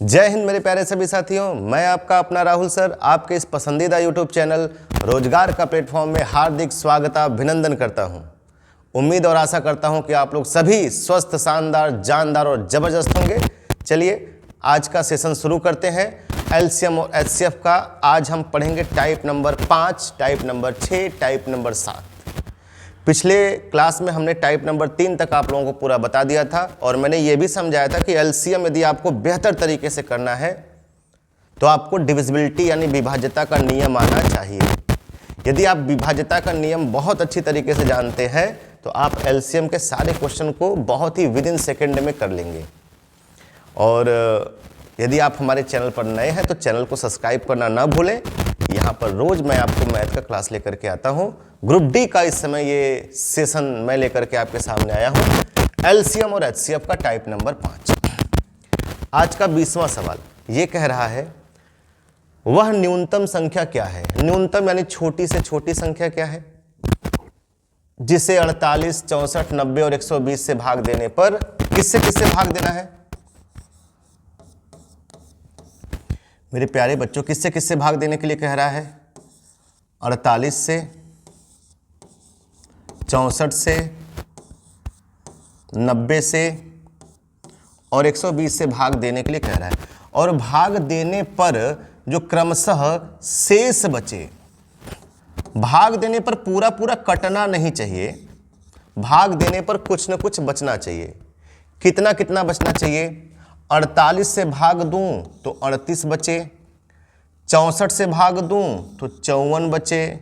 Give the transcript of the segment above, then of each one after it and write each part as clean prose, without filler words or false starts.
जय हिंद मेरे प्यारे सभी साथियों, मैं आपका अपना राहुल सर आपके इस पसंदीदा यूट्यूब चैनल रोजगार का प्लेटफॉर्म में हार्दिक स्वागत अभिनंदन करता हूं। उम्मीद और आशा करता हूं कि आप लोग सभी स्वस्थ, शानदार, जानदार और जबरदस्त होंगे। चलिए आज का सेशन शुरू करते हैं। एलसीएम और एचसीएफ का आज हम पढ़ेंगे type number 5, type number 6, type number 7। पिछले क्लास में हमने टाइप नंबर 3 तक आप लोगों को पूरा बता दिया था और मैंने ये भी समझाया था कि एलसीएम यदि आपको बेहतर तरीके से करना है तो आपको डिविजिबिलिटी यानी विभाज्यता का नियम आना चाहिए। यदि आप विभाज्यता का नियम बहुत अच्छी तरीके से जानते हैं तो आप एलसीएम के सारे क्वेश्चन को बहुत ही विदिन सेकेंड में कर लेंगे। और यदि आप हमारे चैनल पर नए हैं तो चैनल को सब्सक्राइब करना ना भूलें। यहाँ पर रोज मैं आपको मैथ का क्लास लेकर के आता हूँ। ग्रुप डी का इस समय ये सेशन मैं लेकर के आपके सामने आया हूँ, एलसीएम और एचसीएफ का टाइप नंबर 5। आज का 20वां सवाल ये कह रहा है वह न्यूनतम संख्या क्या है। न्यूनतम यानी छोटी से छोटी संख्या क्या है जिसे 48, 64, 90 और 120 से भाग देने पर किससे किससे भाग देना है। मेरे प्यारे बच्चों, किससे किससे भाग देने के लिए कह रहा है? 48 से, 64 से, 90 से और 120 से भाग देने के लिए कह रहा है। और भाग देने पर जो क्रमशः शेष बचे, भाग देने पर पूरा पूरा कटना नहीं चाहिए, भाग देने पर कुछ न कुछ बचना चाहिए। कितना कितना बचना चाहिए? 48 से भाग दूं तो 38 बचे, 64 से भाग दूं तो 54 बचे,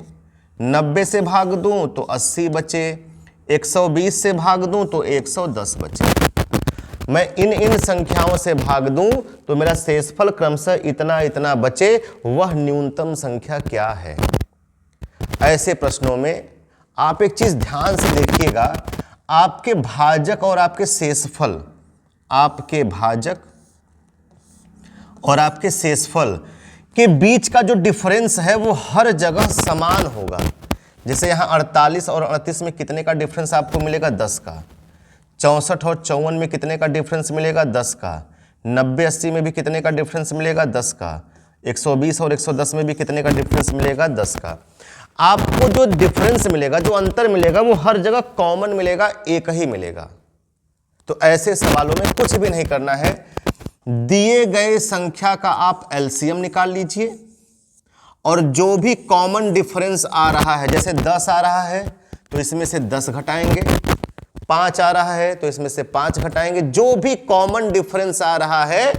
90 से भाग दूं तो 80 बचे, 120 से भाग दूं तो 110 बचे। मैं इन संख्याओं से भाग दूं तो मेरा शेषफल क्रमशः इतना इतना बचे। वह न्यूनतम संख्या क्या है? ऐसे प्रश्नों में आप एक चीज ध्यान से देखिएगा, आपके भाजक और आपके शेषफल, आपके भाजक और आपके शेषफल के बीच का जो डिफरेंस है वो हर जगह समान होगा। जैसे यहाँ 48 और 38 में कितने का डिफरेंस आपको मिलेगा? 10 का। 64 और 54 में कितने का डिफरेंस मिलेगा? 10 का। 90, 80 में भी कितने का डिफरेंस मिलेगा? 10 का। 120 और 110 में भी कितने का डिफरेंस मिलेगा? 10 का। आपको जो डिफरेंस मिलेगा, जो अंतर मिलेगा, वो हर जगह कॉमन मिलेगा, एक ही मिलेगा। तो ऐसे सवालों में कुछ भी नहीं करना है, दिए गए संख्या का आप एलसीएम निकाल लीजिए और जो भी कॉमन डिफरेंस आ रहा है, जैसे 10 आ रहा है तो इसमें से 10 घटाएंगे, 5 आ रहा है तो इसमें से 5 घटाएंगे। जो भी कॉमन डिफरेंस आ रहा है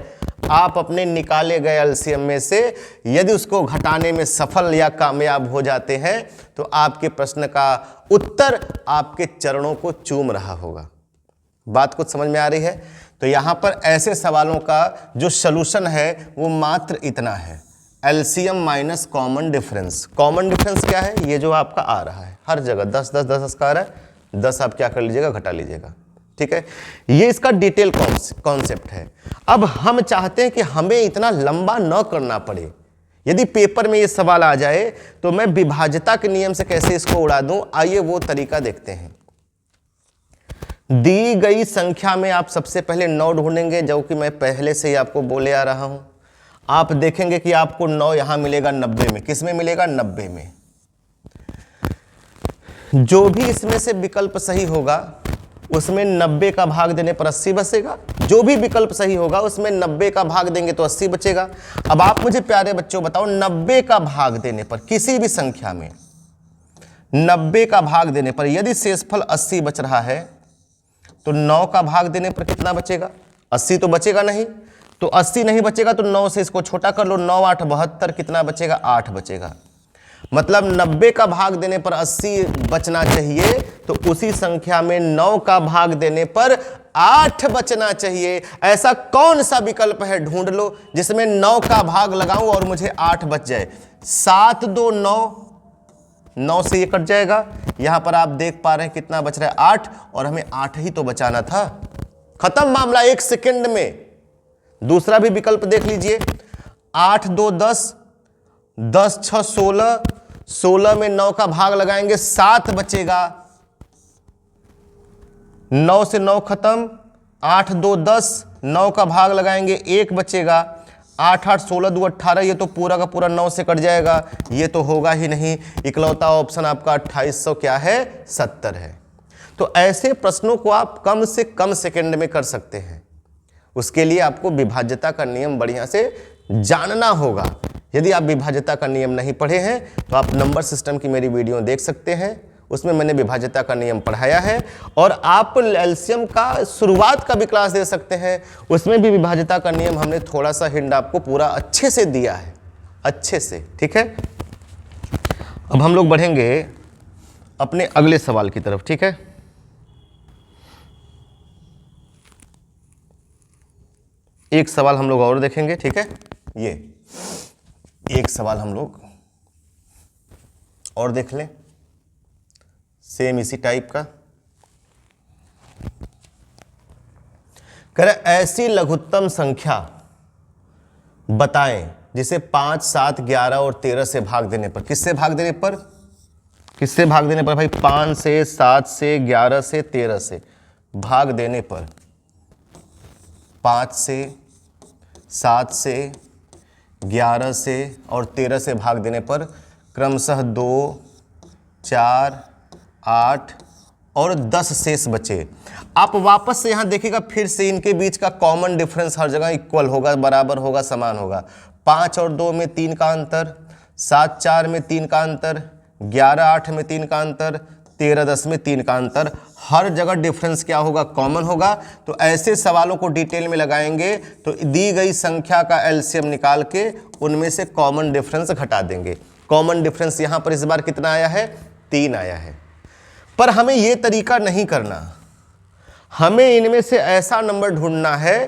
आप अपने निकाले गए एलसीएम में से यदि उसको घटाने में सफल या कामयाब हो जाते हैं तो आपके प्रश्न का उत्तर आपके चरणों को चूम रहा होगा। बात कुछ समझ में आ रही है? तो यहां पर ऐसे सवालों का जो सलूशन है वो मात्र इतना है, LCM minus common difference. Common difference क्या है? ये जो आपका आ रहा है हर जगह 10 10 10 का आ रहा है, 10 आप क्या कर लीजिएगा? घटा लीजिएगा। ठीक है, ये इसका डिटेल कॉन्सेप्ट है। अब हम चाहते हैं कि हमें इतना लंबा न करना पड़े। यदि पेपर में ये सवाल आ जाए तो मैं विभाज्यता के नियम से कैसे इसको उड़ा दूं, आइए वो तरीका देखते हैं। दी गई संख्या में आप सबसे पहले 9 ढूंढेंगे, जो कि मैं पहले से ही आपको बोले आ रहा हूं। आप देखेंगे कि आपको 9 यहां मिलेगा 90 में। किस में मिलेगा? 90 में। जो भी इसमें से विकल्प सही होगा उसमें 90 का भाग देने पर 80 बचेगा। जो भी विकल्प सही होगा उसमें 90 का भाग देंगे तो 80 बचेगा। अब आप मुझे प्यारे बच्चों बताओ, 90 का भाग देने पर किसी भी संख्या में 90 का भाग देने पर यदि शेषफल 80 बच रहा है तो 9 का भाग देने पर कितना बचेगा? 80 तो बचेगा नहीं। तो 80 नहीं बचेगा तो 9 से इसको छोटा कर लो, 9 8 72, कितना बचेगा? 8 बचेगा। मतलब 90 का भाग देने पर 80 बचना चाहिए, तो उसी संख्या में 9 का भाग देने पर 8 बचना चाहिए। ऐसा कौन सा विकल्प है? ढूंढ लो जिसमें 9 का भाग लगाऊं और मुझे 8 बच जाए। 7 2 9, 9 से ये कट जाएगा। यहां पर आप देख पा रहे हैं कितना बच रहा है? 8, और हमें 8 ही तो बचाना था। खत्म मामला 1 सेकंड में। दूसरा भी विकल्प देख लीजिए। 8 2 10, 10 6 16, 16 में 9 का भाग लगाएंगे 7 बचेगा। 9 से 9 खत्म, 8 2 10, 9 का भाग लगाएंगे 1 बचेगा, 8 8 16 2 18, ये तो पूरा का पूरा 9 से कट जाएगा, ये तो होगा ही नहीं। इकलौता ऑप्शन आपका 2800 क्या है 70 है। तो ऐसे प्रश्नों को आप कम से कम सेकंड में कर सकते हैं। उसके लिए आपको विभाज्यता का नियम बढ़िया से जानना होगा। यदि आप विभाज्यता का नियम नहीं पढ़े हैं तो आप नंबर सिस्टम की मेरी वीडियो देख सकते हैं, उसमें मैंने विभाज्यता का नियम पढ़ाया है। और आप एलसीएम का शुरुआत का भी क्लास दे सकते हैं, उसमें भी विभाज्यता का नियम हमने थोड़ा सा हिंट आपको पूरा अच्छे से दिया है, अच्छे से। ठीक है, अब हम लोग बढ़ेंगे अपने अगले सवाल की तरफ। ठीक है, एक सवाल हम लोग और देखेंगे। ठीक है, ये एक सवाल हम लोग और देख लें, सेम इसी टाइप का। कह रहे ऐसी लघुत्तम संख्या बताएं जिसे 5, 7, 11 और 13 से भाग देने पर, किससे भाग देने पर, किससे भाग देने पर भाई, 5 से, 7 से, 11 से, 13 से भाग देने पर, 5 से, 7 से, 11 से और 13 से भाग देने पर क्रमशः 2, 4, 8 और 10 शेष बचे। आप वापस से यहां देखिएगा, फिर से इनके बीच का कॉमन डिफरेंस हर जगह इक्वल होगा, बराबर होगा, समान होगा। 5 और 2 में 3 का अंतर, 7, 4 में 3 का अंतर, 11, 8 में 3 का अंतर, 13, 10 में 3 का अंतर। हर जगह डिफरेंस क्या होगा, कॉमन होगा। तो ऐसे सवालों को डिटेल में लगाएंगे तो दी गई संख्या का एलसीएम निकाल के उनमें से कॉमन डिफरेंस घटा देंगे। कॉमन डिफरेंस यहां पर इस बार कितना आया है, 3 आया है। पर हमें यह तरीका नहीं करना, हमें इनमें से ऐसा नंबर ढूंढना है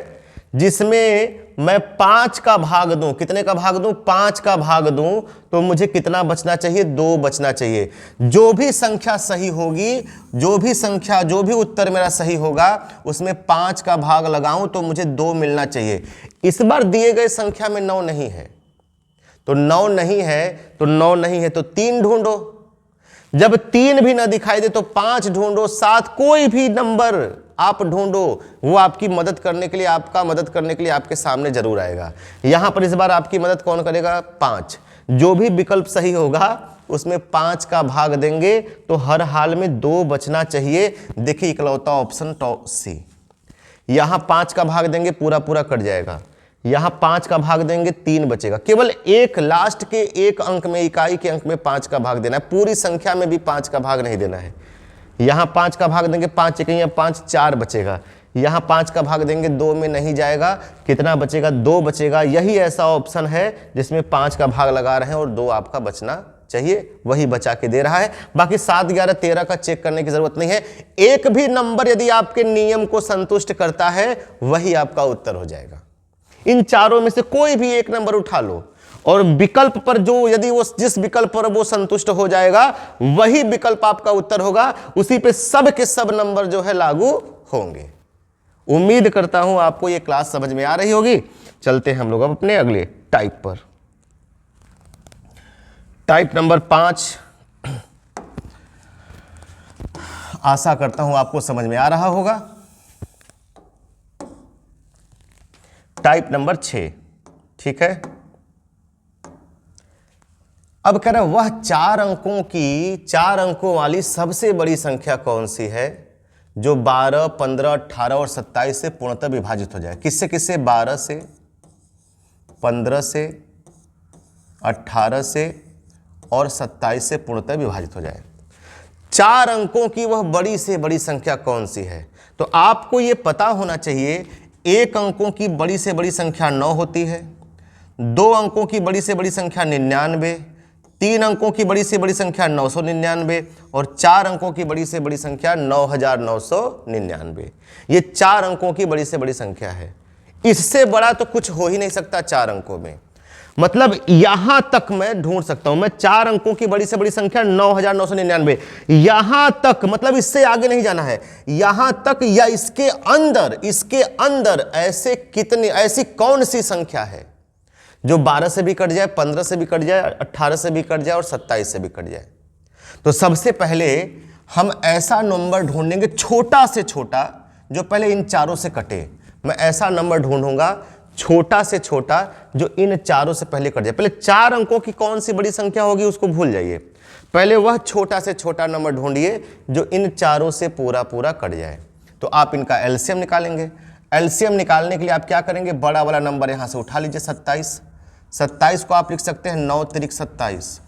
जिसमें मैं 5 का भाग दूं। कितने का भाग दूं, 5 का भाग दूं, तो मुझे कितना बचना चाहिए, 2 बचना चाहिए। जो भी संख्या सही होगी, जो भी संख्या, जो भी उत्तर मेरा सही होगा उसमें 5 का भाग लगाऊं तो मुझे 2 मिलना चाहिए। इस बार दिए गए संख्या में 9 नहीं है, तो 9 नहीं है, तो 9 नहीं है तो 3 ढूंढो। जब 3 भी ना दिखाई दे तो 5 ढूंढो, 7, कोई भी नंबर आप ढूंढो, वो आपकी मदद करने के लिए, आपका मदद करने के लिए आपके सामने जरूर आएगा। यहां पर इस बार आपकी मदद कौन करेगा, 5। जो भी विकल्प सही होगा उसमें 5 का भाग देंगे तो हर हाल में 2 बचना चाहिए। देखिए इकलौता ऑप्शन सी, यहां 5 का भाग देंगे पूरा पूरा कट जाएगा, यहां 5 का भाग देंगे 3 बचेगा। केवल एक लास्ट के एक अंक में, इकाई के अंक में 5 का भाग देना है, पूरी संख्या में भी 5 का भाग नहीं देना है। यहां 5 का भाग देंगे, 5 इकाइयां 5, 4 बचेगा। यहां 5 का भाग देंगे, 2 में नहीं जाएगा, कितना बचेगा, 2 बचेगा। यही ऐसा ऑप्शन है जिसमें 5 का भाग लगा रहे हैं और 2 आपका बचना चाहिए, वही बचा के दे रहा है। बाकी 7, 11, 13 का चेक करने की जरूरत नहीं है। एक भी नंबर यदि आपके नियम को संतुष्ट करता है वही आपका उत्तर हो जाएगा। इन चारों में से कोई भी एक नंबर उठा लो और विकल्प पर जो, यदि वो जिस विकल्प पर वो संतुष्ट हो जाएगा वही विकल्प आपका उत्तर होगा, उसी पे सब के सब नंबर जो है लागू होंगे। उम्मीद करता हूं आपको ये क्लास समझ में आ रही होगी। चलते हैं हम लोग अब अपने अगले टाइप पर। टाइप नंबर 5, आशा करता हूं आपको समझ में आ रहा होगा। टाइप नंबर 6, ठीक है। अब कह रहे वह 4 अंकों वाली सबसे बड़ी संख्या कौन सी है जो 12, 15, 18 और 27 से पूर्णतः विभाजित हो जाए। किससे किससे, 12 से, 15 से, 18 से और 27 से पूर्णतः विभाजित हो जाए। 4 अंकों की वह बड़ी से बड़ी संख्या कौन सी है। तो आपको यह पता होना चाहिए, 1 अंकों की बड़ी से बड़ी संख्या 9 होती है, 2 अंकों की बड़ी से बड़ी संख्या 99, 3 अंकों की बड़ी से बड़ी संख्या 999 और 4 अंकों की बड़ी से बड़ी संख्या 9999। ये 4 अंकों की बड़ी से बड़ी संख्या है। इससे बड़ा तो कुछ हो ही नहीं सकता 4 अंकों में। मतलब यहां तक मैं ढूंढ सकता हूं, मैं 4 अंकों की बड़ी से बड़ी संख्या 9999, यहां तक, मतलब इससे आगे नहीं जाना है, यहां तक या इसके अंदर ऐसे कितने, ऐसी कौन सी संख्या है जो 12 से भी कट जाए, 15 से भी कट जाए, 18 से भी कट जाए और 27 से भी कट जाए। तो सबसे पहले हम ऐसा नंबर ढूंढेंगे छोटा से छोटा जो पहले इन चारों से कटे। मैं ऐसा नंबर ढूंढूंगा छोटा से छोटा जो इन चारों से पहले कट जाए। पहले 4 अंकों की कौन सी बड़ी संख्या होगी उसको भूल जाइए, पहले वह छोटा से छोटा नंबर ढूंढिए जो इन चारों से पूरा पूरा कट जाए। तो आप इनका एलसीएम निकालेंगे। एलसीएम निकालने के लिए आप क्या करेंगे, बड़ा वाला नंबर यहां से उठा लीजिए 27। 27 को आप लिख सकते हैं 9 तिरिक 27।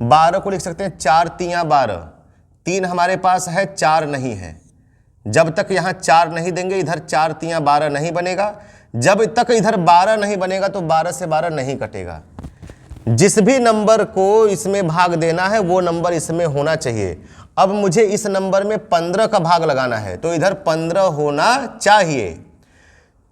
12 को लिख सकते हैं 4 तियां 12। 3 हमारे पास है, 4 नहीं है। जब तक यहां 4 नहीं देंगे इधर 4 तियां 12 नहीं बनेगा। जब तक इधर 12 नहीं बनेगा तो 12 से 12 नहीं कटेगा। जिस भी नंबर को इसमें भाग देना है वो नंबर इसमें होना चाहिए। अब मुझे इस नंबर में 15 का भाग लगाना है तो इधर 15 होना चाहिए।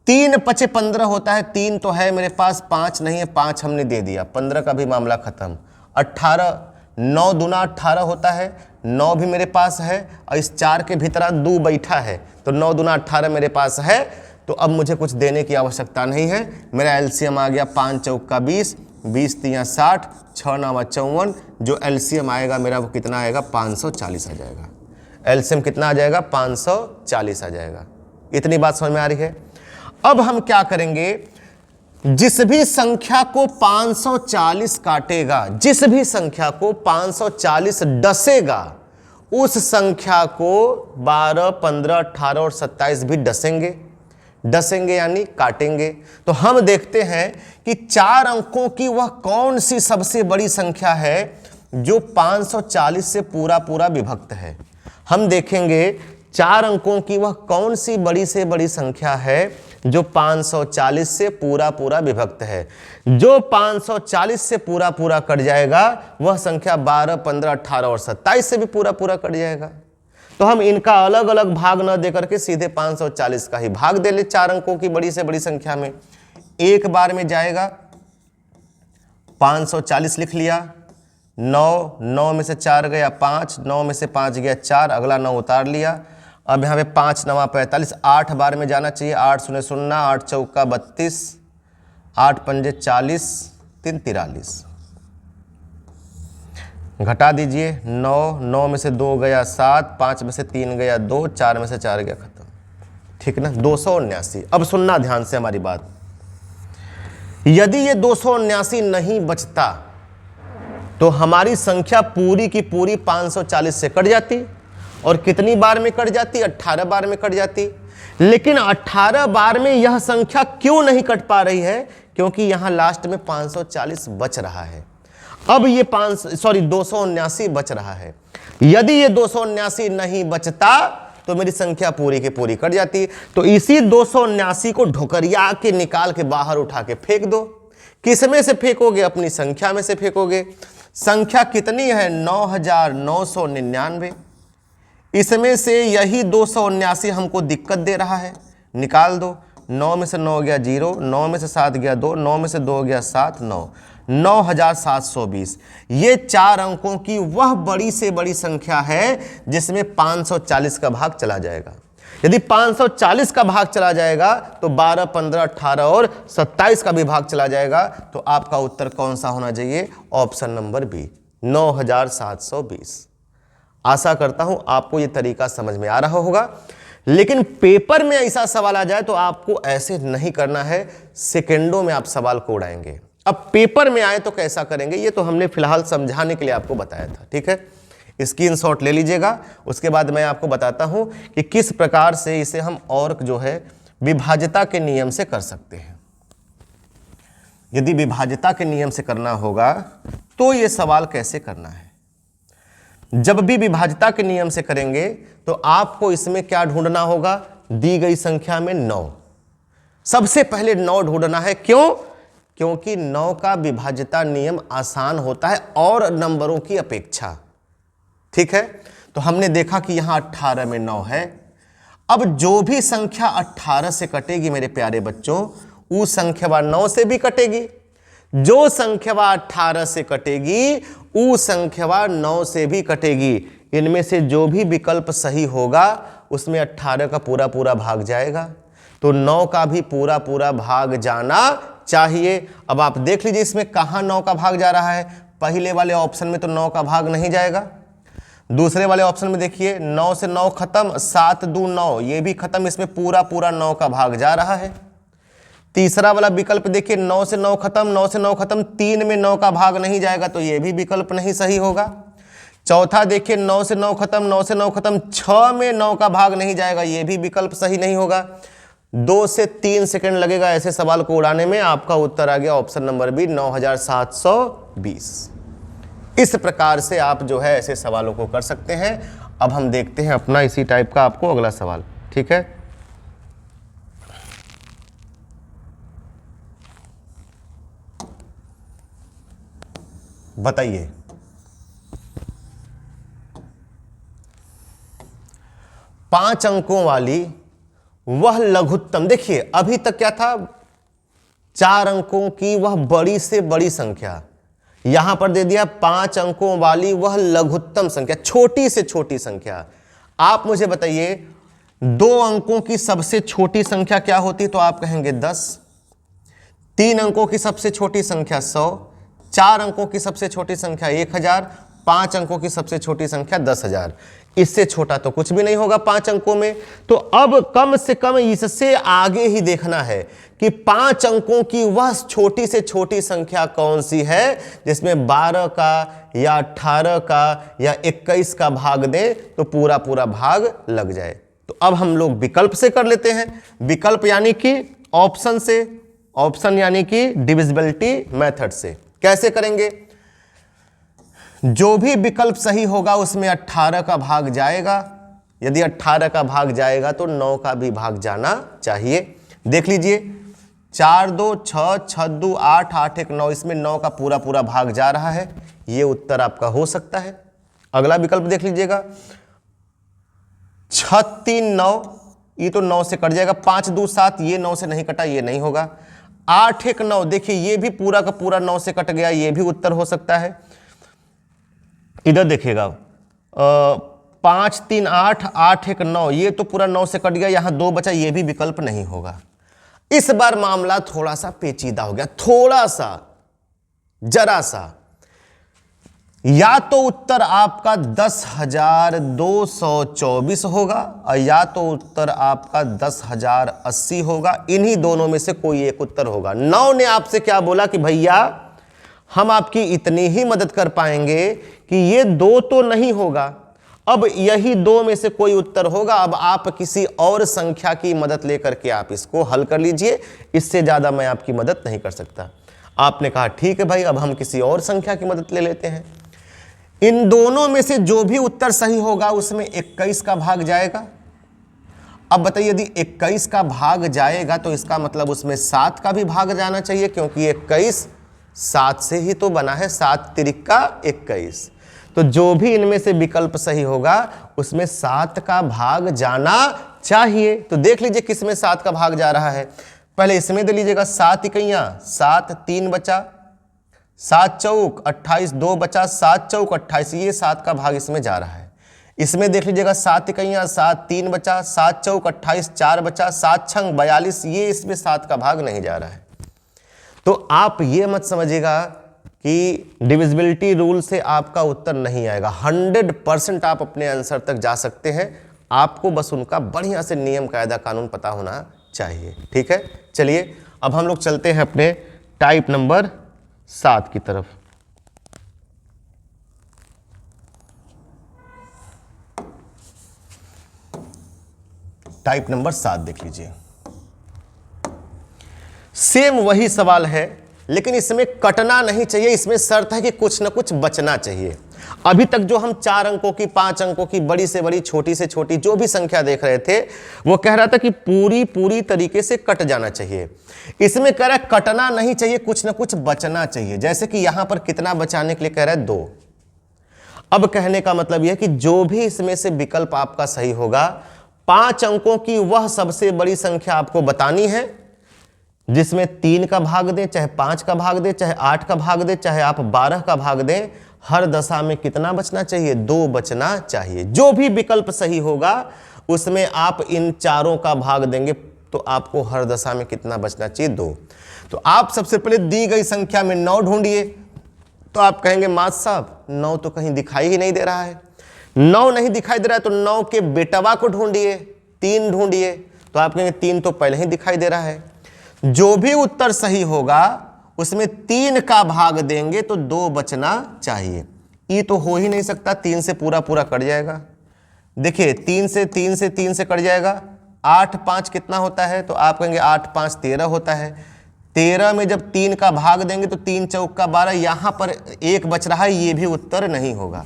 3 पचे 15 होता है, 3 तो है मेरे पास, 5 नहीं है, 5 हमने दे दिया, 15 का भी मामला खत्म। 18, 9 दूना 18 होता है, 9 भी मेरे पास है और इस 4 के भीतर 2 बैठा है तो 9 दूना 18 मेरे पास है। तो अब मुझे कुछ देने की आवश्यकता नहीं है। मेरा एलसीएम आ गया 5 चौका 20, 20 तियां 60, 6 9 54। जो एलसीएम आएगा मेरा वो कितना आएगा, 540 आ जाएगा। एलसीएम कितना आ जाएगा, 540 आ जाएगा। इतनी बात समझ में आ रही है। अब हम क्या करेंगे, जिस भी संख्या को 540 काटेगा, जिस भी संख्या को 540 डसेगा, उस संख्या को 12, 15, 18 और 27 भी डसेंगे यानी काटेंगे। तो हम देखते हैं कि 4 अंकों की वह कौन सी सबसे बड़ी संख्या है जो 540 से पूरा पूरा विभक्त है। हम देखेंगे 4 अंकों की वह कौन सी बड़ी से बड़ी संख्या है जो 540 से पूरा पूरा विभक्त है। जो 540 से पूरा पूरा कट जाएगा वह संख्या 12, 15, 18 और 27 से भी पूरा पूरा कट जाएगा। तो हम इनका अलग अलग भाग न देकर के सीधे 540 का ही भाग दे ले 4 अंकों की बड़ी से बड़ी संख्या में। एक बार में जाएगा, 540 लिख लिया, 9 में से 4 गया 5, 9 में से 5 गया 4, अगला 9 उतार लिया। अब यहाँ पे 5 9 45, 8 बार में जाना चाहिए, 8 0 0, 8 चौका 32, 8 पंजे 40, 3 43। घटा दीजिए, 9 में से 2 गया 7, 5 में से 3 गया 2, 4 में से 4 गया, खत्म। ठीक ना, 279। अब सुनना ध्यान से हमारी बात। यदि ये 279 नहीं बचता तो हमारी संख्या पूरी की पूरी 540 से कट जाती। और कितनी बार में कट जाती, 18 बार में कट जाती। लेकिन 18 बार में यह संख्या क्यों नहीं कट पा रही है, क्योंकि यहां लास्ट में 540 बच रहा है। अब ये 279 बच रहा है। यदि ये 279 नहीं बचता तो मेरी संख्या पूरी की पूरी कट जाती। तो इसी 279 को ढोकरिया के निकाल के बाहर उठा के फेंक दो। किस में से फेंकोगे, अपनी संख्या में से फेंकोगे। संख्या कितनी है, 9999। इसमें से यही 279 हमको दिक्कत दे रहा है, निकाल दो। 9 में से 9 गया 0, 9 में से 7 गया 2, 9 में से 2 गया 7, 9, 9720। ये 4 अंकों की वह बड़ी से बड़ी संख्या है जिसमें 540 का भाग चला जाएगा। यदि 540 का भाग चला जाएगा तो 12, 15, 18 और 27 का भी भाग चला जाएगा। तो आपका उत्तर कौन सा होना चाहिए, ऑप्शन नंबर बी, 9720। आशा करता हूं आपको यह तरीका समझ में आ रहा होगा। लेकिन पेपर में ऐसा सवाल आ जाए तो आपको ऐसे नहीं करना है, सेकंडों में आप सवाल को उड़ाएंगे। अब पेपर में आए तो कैसा करेंगे, ये तो हमने फिलहाल समझाने के लिए आपको बताया था। ठीक है, स्क्रीनशॉट ले लीजिएगा। उसके बाद मैं आपको बताता हूं कि किस प्रकार से इसे हम और जो है विभाज्यता के नियम से कर सकते हैं। यदि विभाज्यता के नियम से करना होगा तो ये सवाल कैसे करना है। जब भी विभाज्यता के नियम से करेंगे तो आपको इसमें क्या ढूंढना होगा, दी गई संख्या में 9। सबसे पहले 9 ढूंढना है। क्यों, क्योंकि 9 का विभाज्यता नियम आसान होता है और नंबरों की अपेक्षा। ठीक है, तो हमने देखा कि यहां 18 में 9 है। अब जो भी संख्या 18 से कटेगी मेरे प्यारे बच्चों, उस संख्या 9 से भी कटेगी। जो संख्या 18 से कटेगी उस संख्या 9 से भी कटेगी। इनमें से जो भी विकल्प सही होगा उसमें 18 का पूरा पूरा भाग जाएगा। तो 9 का भी पूरा पूरा भाग जाना चाहिए। अब आप देख लीजिए इसमें कहां 9 का भाग जा रहा है। पहले वाले ऑप्शन में तो 9 का भाग नहीं जाएगा। दूसरे वाले ऑप्शन में देखिए 9 से 9 खत्म, 7 2 9, ये भी खत्म, इसमें पूरा पूरा 9 का भाग जा रहा है। तीसरा वाला विकल्प देखिए 9 से 9 खत्म, 9 से 9 खत्म, 3 में 9 का भाग नहीं जाएगा, तो ये भी विकल्प नहीं सही होगा। चौथा देखिए 9 से 9 खत्म, 9 से 9 खत्म, 6 में 9 का भाग नहीं जाएगा, ये भी विकल्प सही नहीं होगा। 2 से 3 सेकंड लगेगा ऐसे सवाल को उड़ाने में। आपका उत्तर आ गया ऑप्शन नंबर बी 9720। इस प्रकार से आप जो है ऐसे सवालों को कर सकते हैं। अब हम देखते हैं अपना इसी टाइप का आपको अगला सवाल, ठीक है। बताइए, पांच अंकों वाली वह लघुत्तम, देखिए अभी तक क्या था, 4 अंकों की वह बड़ी से बड़ी संख्या, यहां पर दे दिया 5 अंकों वाली वह लघुत्तम संख्या, छोटी से छोटी संख्या। आप मुझे बताइए 2 अंकों की सबसे छोटी संख्या क्या होती, तो आप कहेंगे 10। 3 अंकों की सबसे छोटी संख्या 100, 4 अंकों की सबसे छोटी संख्या 1000, 5 अंकों की सबसे छोटी संख्या 10,000। इससे छोटा तो कुछ भी नहीं होगा 5 अंकों में। तो अब कम से कम इससे आगे ही देखना है कि 5 अंकों की वह छोटी से छोटी संख्या कौन सी है जिसमें 12 का या 18 का या 21 का भाग दें तो पूरा पूरा भाग लग जाए। तो अब हम लोग विकल्प से कर लेते हैं। विकल्प यानी कि ऑप्शन से, ऑप्शन यानी कि डिविजिबिलिटी मेथड से। कैसे करेंगे, जो भी विकल्प सही होगा उसमें 18 का भाग जाएगा। यदि 18 का भाग जाएगा तो 9 का भी भाग जाना चाहिए। देख लीजिए 4 2 6, 6 2 8, 8 1 9, इसमें 9 का पूरा पूरा भाग जा रहा है। ये उत्तर आपका हो सकता है। अगला विकल्प देख लीजिएगा 6 3 9, ये तो 9 से कट जाएगा। 5 2 7, ये 9 से नहीं कटा, ये नहीं होगा। 8 1 9, देखिए ये भी पूरा का पूरा 9 से कट गया, ये भी उत्तर हो सकता है। इधर देखिएगा 5 3 8, 8 1 9, ये तो पूरा 9 से कट गया, यहां 2 बचा, ये भी विकल्प नहीं होगा। इस बार मामला थोड़ा सा पेचीदा हो गया, थोड़ा सा, जरा सा। या तो उत्तर आपका 10,224 होगा और या तो उत्तर आपका 10,080 होगा। इन्हीं दोनों में से कोई एक उत्तर होगा। 9 ने आपसे क्या बोला कि भैया हम आपकी इतनी ही मदद कर पाएंगे कि ये 2 तो नहीं होगा, अब यही 2 में से कोई उत्तर होगा। अब आप किसी और संख्या की मदद लेकर के आप इसको हल कर लीजिए, इससे ज्यादा मैं आपकी मदद नहीं कर सकता। आपने कहा ठीक है भाई, अब हम किसी और संख्या की मदद ले लेते हैं। इन दोनों में से जो भी उत्तर सही होगा उसमें 21 का भाग जाएगा। अब बताइए यदि 21 का भाग जाएगा तो इसका मतलब उसमें 7 का भी भाग जाना चाहिए, क्योंकि 21 7 से ही तो बना है, 7 तिरिका 21। तो जो भी इनमें से विकल्प सही होगा उसमें 7 का भाग जाना चाहिए। तो देख लीजिए किसमें 7 का भाग जा रहा है। पहले इसमें दे लीजिएगा 7 इकैया 7, 3 बचा, 7 चौक 28, 2 बचा, 7 चौक 28, ये 7 का भाग इसमें जा रहा है। इसमें देख लीजिएगा 7 इकैया 7, 3 बचा, 7 चौक 28, 4 बचा, 7 छंग 42, ये इसमें 7 का भाग नहीं जा रहा है। तो आप ये मत समझिएगा कि डिविजिबिलिटी रूल से आपका उत्तर नहीं आएगा। 100% आप अपने आंसर तक जा सकते हैं। आपको बस उनका बढ़िया से नियम कायदा कानून पता होना चाहिए। ठीक है, चलिए अब हम लोग चलते हैं अपने टाइप नंबर 7 की तरफ। टाइप नंबर 7 देख लीजिए। सेम वही सवाल है, लेकिन इसमें कटना नहीं चाहिए। इसमें शर्त है कि कुछ ना कुछ बचना चाहिए। अभी तक जो हम 4 अंकों की, 5 अंकों की, बड़ी से बड़ी, छोटी से छोटी जो भी संख्या देख रहे थे, वो कह रहा था कि पूरी तरीके से कट जाना चाहिए। इसमें कह रहा है कटना नहीं चाहिए, कुछ ना कुछ बचना चाहिए। जैसे कि यहां पर कितना बचाने के लिए कह रहा है 2। अब कहने का मतलब यह कि जो भी इसमें से विकल्प आपका सही होगा, 5 अंकों की वह सबसे बड़ी संख्या आपको बतानी है जिसमें 3 का भाग दें, चाहे 5 का भाग दें, चाहे 8 का भाग दें, चाहे आप 12 का भाग दें, हर दशा में कितना बचना चाहिए? 2 बचना चाहिए। जो भी विकल्प सही होगा उसमें आप इन चारों का भाग देंगे तो आपको हर दशा में कितना बचना चाहिए? 2। तो आप सबसे पहले दी गई संख्या में 9 ढूंढिए। तो आप कहेंगे मास्टर साहब 9 तो कहीं दिखाई ही नहीं दे रहा है। 9 नहीं दिखाई दे रहा है तो 9 के बेटवा को ढूंढिए, 3 ढूंढिए, तो आप कहेंगे 3 तो पहले ही दिखाई दे रहा है। जो भी उत्तर सही होगा उसमें 3 का भाग देंगे तो 2 बचना चाहिए। ये तो हो ही नहीं सकता, 3 से पूरा पूरा कट जाएगा। देखिए 3 से कट जाएगा, 8 5 कितना होता है, तो आप कहेंगे 8 5 13 होता है। 13 में जब 3 का भाग देंगे तो 3 चौका 12, यहां पर 1 बच रहा है, ये भी उत्तर नहीं होगा।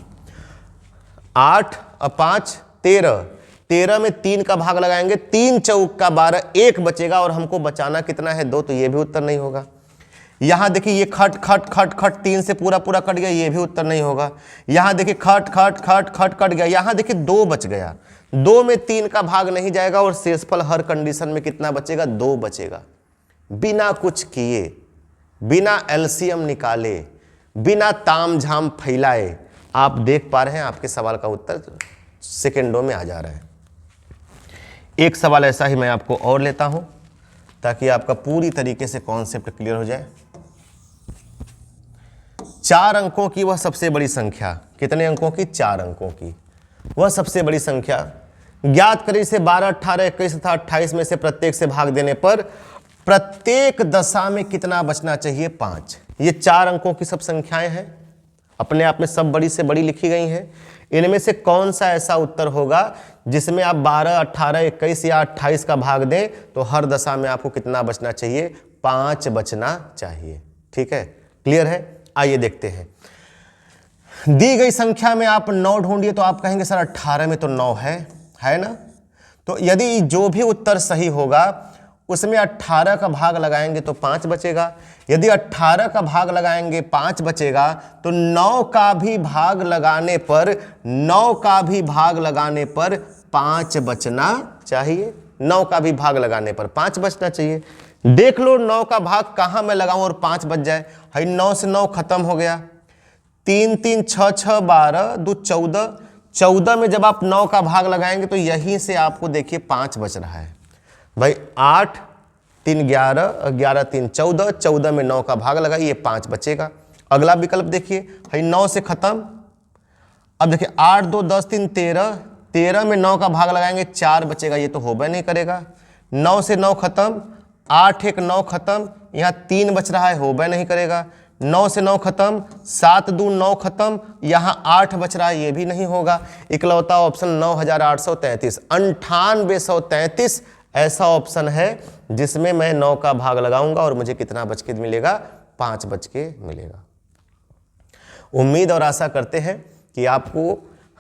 8 और 5 13, 13 में 3 का भाग लगाएंगे, 3 चौका 12, 1 बचेगा और हमको बचाना कितना है 2, तो ये भी उत्तर नहीं होगा। यहां देखिए ये खट खट खट खट 3 से पूरा पूरा कट गया, ये भी उत्तर नहीं होगा। यहां देखिए खट खट खट खट कट गया, यहां देखिए 2 बच गया, 2 में 3 का भाग नहीं जाएगा और शेषफल हर कंडीशन में कितना बचेगा 2 बचेगा। बिना कुछ किए, बिना एलसीएम निकाले, बिना तामझाम फैलाए आप देख पा रहे हैं आपके सवाल का उत्तर सेकेंडों में आ जा रहा है। एक सवाल ऐसा ही मैं आपको और लेता हूं ताकि आपका पूरी तरीके से कॉन्सेप्ट क्लियर हो जाए। 4 अंकों की वह सबसे बड़ी संख्या, कितने अंकों की? 4 अंकों की वह सबसे बड़ी संख्या ज्ञात करें। इसे 12 18 21 तथा 28 में से प्रत्येक से भाग देने पर प्रत्येक दशा में कितना बचना चाहिए? 5। ये 4 अंकों की सब संख्याएं हैं, अपने आप में सब बड़ी से बड़ी लिखी गई हैं। इनमें से कौन सा ऐसा उत्तर होगा जिसमें आप 12 18 21 या 28 का भाग दें तो हर दशा में आपको कितना बचना चाहिए? 5 बचना चाहिए। ठीक है, क्लियर है? आइए देखते हैं। दी गई संख्या में आप 9 ढूंढिए, तो आप कहेंगे सर 18 में तो 9 है ना? तो यदि जो भी उत्तर सही होगा उसमें 18 का भाग लगाएंगे तो 5 बचेगा। यदि 18 का भाग लगाएंगे 5 बचेगा, तो 9 का भी भाग लगाने पर 9 का भी भाग लगाने पर 5 बचना चाहिए। 9 का भी भाग लगाने पर 5 बचना चाहिए। देख लो 9 का भाग कहां मैं लगाऊं और 5 बच जाए। भाई 9 से 9 खत्म हो गया, 3 3 6 6 12 2 14, 14 में जब आप 9 का भाग लगाएंगे तो यहीं से आपको देखिए 5 बच रहा है। भाई 8 3 11, 11 3 14, 14 में 9 का भाग लगाइए, ये 5 बचेगा। अगला विकल्प देखिए, भाई 9 से खत्म। अब देखिए 8 2 10 3 13, 13 में 9 का भाग लगाएंगे 4 बचेगा, ये तो होबे नहीं करेगा। 9 से 9 खत्म, 8 1 9 खत्म, यहाँ 3 बच रहा है, होबे नहीं करेगा। 9 से 9 खत्म, 7 2 9 खत्म, यहाँ 8 बच रहा है, ये भी नहीं होगा। इकलौता ऑप्शन 9833, 9833 ऐसा ऑप्शन है जिसमें मैं 9 का भाग लगाऊंगा और मुझे कितना बच के मिलेगा? 5 बच के मिलेगा। उम्मीद और आशा करते हैं कि आपको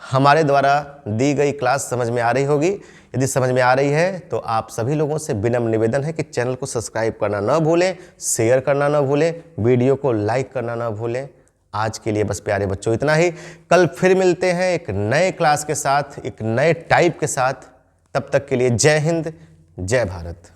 हमारे द्वारा दी गई क्लास समझ में आ रही होगी। यदि समझ में आ रही है तो आप सभी लोगों से विनम्र निवेदन है कि चैनल को सब्सक्राइब करना न भूलें, शेयर करना न भूलें, वीडियो को लाइक करना न भूलें। आज के लिए बस प्यारे बच्चों इतना ही। कल फिर मिलते हैं एक नए क्लास के साथ, एक नए टाइप के साथ। तब तक के लिए जय हिंद, जय भारत।